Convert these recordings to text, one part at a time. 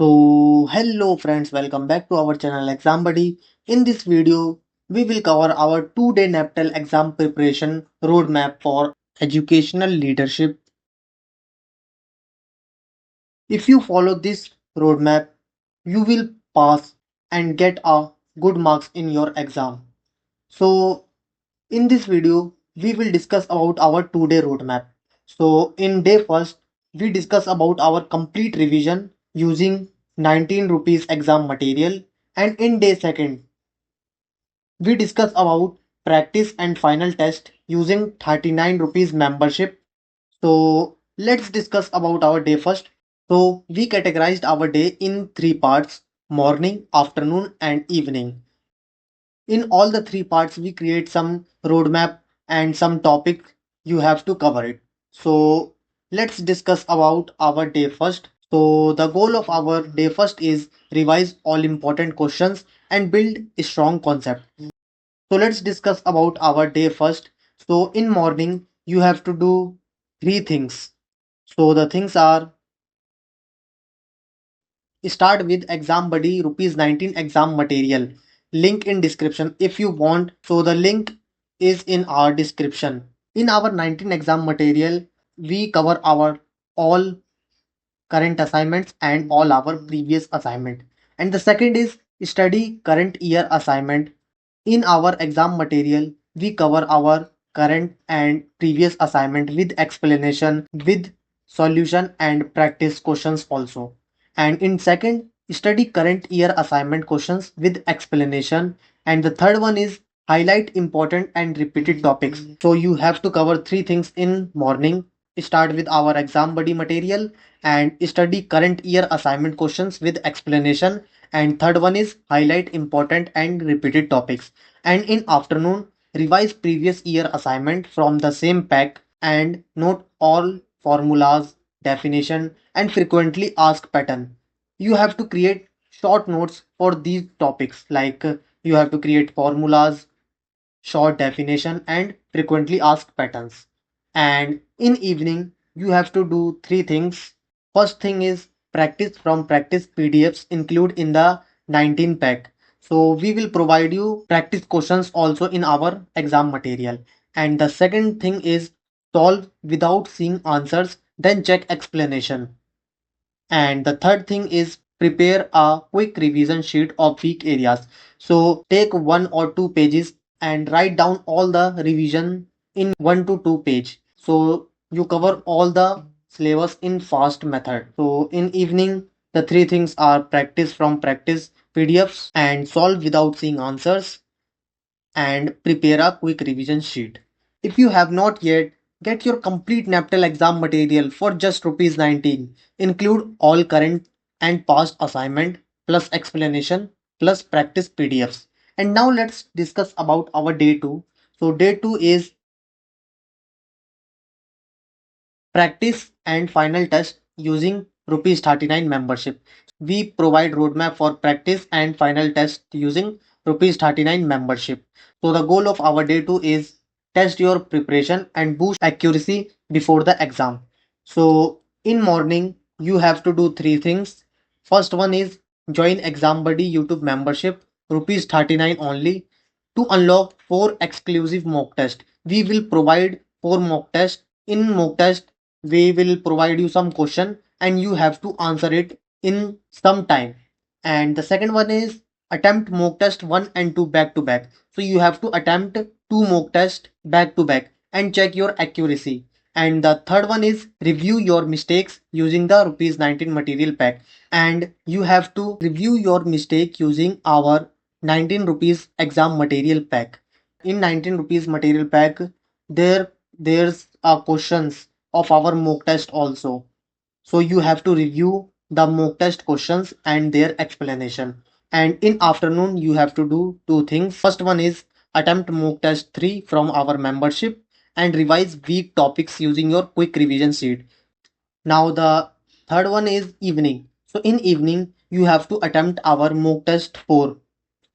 So hello friends, welcome back to our channel Exam Buddy. In this video, we will cover our 2-day NAPTEL exam preparation roadmap for educational leadership. If you follow this roadmap, you will pass and get a good marks in your exam. So in this video, we will discuss about our 2-day roadmap. So in day first, we discuss about our complete revision using 19 rupees exam material, and in day second, we discuss about practice and final test using 39 rupees membership. So let's discuss about our day first. So we categorized our day in three parts: morning, afternoon, and evening. In all the three parts, we create some roadmap and some topic you have to cover it. So let's discuss about our day first. So the goal of our day first is revise all important questions and build a strong concept. So let's discuss about our day first. So in morning, you have to do three things. So the things are: start with exam buddy rupees 19 exam material. Link in description if you want. So the link is in our description. In our 19 exam material, we cover our all current assignments and all our previous assignment. And the second is study current year assignment. In our exam material, we cover our current and previous assignment with explanation, with solution and practice questions also. And in second, study current year assignment questions with explanation. And the third one is highlight important and repeated topics. So you have to cover three things in morning. Start with our exam buddy material and study current year assignment questions with explanation, and third one is highlight important and repeated topics. And in afternoon, revise previous year assignment from the same pack and note all formulas, definition and frequently asked pattern. You have to create short notes for these topics, like you have to create formulas, short definition and frequently asked patterns. And in evening, you have to do three things. First thing is practice from practice PDFs include in the 19 pack. So we will provide you practice questions also in our exam material. And the second thing is solve without seeing answers, then check explanation. And the third thing is prepare a quick revision sheet of weak areas. So take 1 or 2 pages and write down all the revision in 1 to 2 page. So you cover all the syllabus in fast method. So in evening, the three things are practice from practice PDFs and solve without seeing answers and prepare a quick revision sheet. If you have not yet, get your complete NAPTEL exam material for just rupees 19. Include all current and past assignment plus explanation plus practice PDFs. And now let's discuss about our day 2. So day 2 is practice and final test using rupees 39 membership. We provide roadmap for practice and final test using rupees 39 membership. So the goal of our day 2 is test your preparation and boost accuracy before the exam. So in morning, you have to do three things. First one is join Exam Buddy YouTube membership, rupees 39 only, to unlock 4 exclusive mock tests. We will provide 4 mock tests. In mock test, we will provide you some question and you have to answer it in some time. And the second one is attempt mock test 1 and 2 back to back. So you have to attempt 2 mock test back to back and check your accuracy. And the third one is review your mistakes using the rupees 19 material pack. And you have to review your mistake using our 19 rupees exam material pack. In 19 rupees material pack, there's questions of our mock test also. So you have to review the mock test questions and their explanation. And in afternoon, you have to do two things. First one is attempt mock test 3 from our membership and revise weak topics using your quick revision sheet. Now the third one is evening. So in evening, you have to attempt our mock test 4,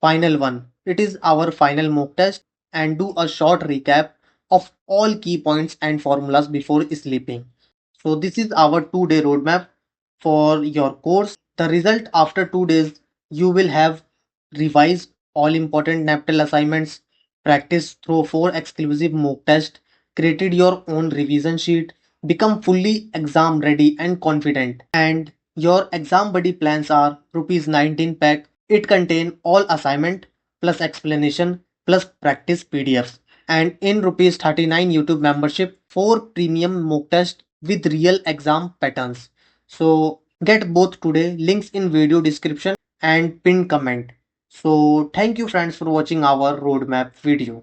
final one. It is our final mock test and do a short recap of all key points and formulas before sleeping. So this is our 2-day roadmap for your course. The result after 2 days, you will have revised all important NAPTEL assignments, practiced through 4 exclusive mock tests, created your own revision sheet, become fully exam ready and confident. And your exam buddy plans are rupees 19 pack. It contain all assignment plus explanation plus practice PDFs. And in rupees 39 YouTube membership, 4 premium mock tests with real exam patterns. So get both today, links in video description and pinned comment. So thank you friends for watching our roadmap video.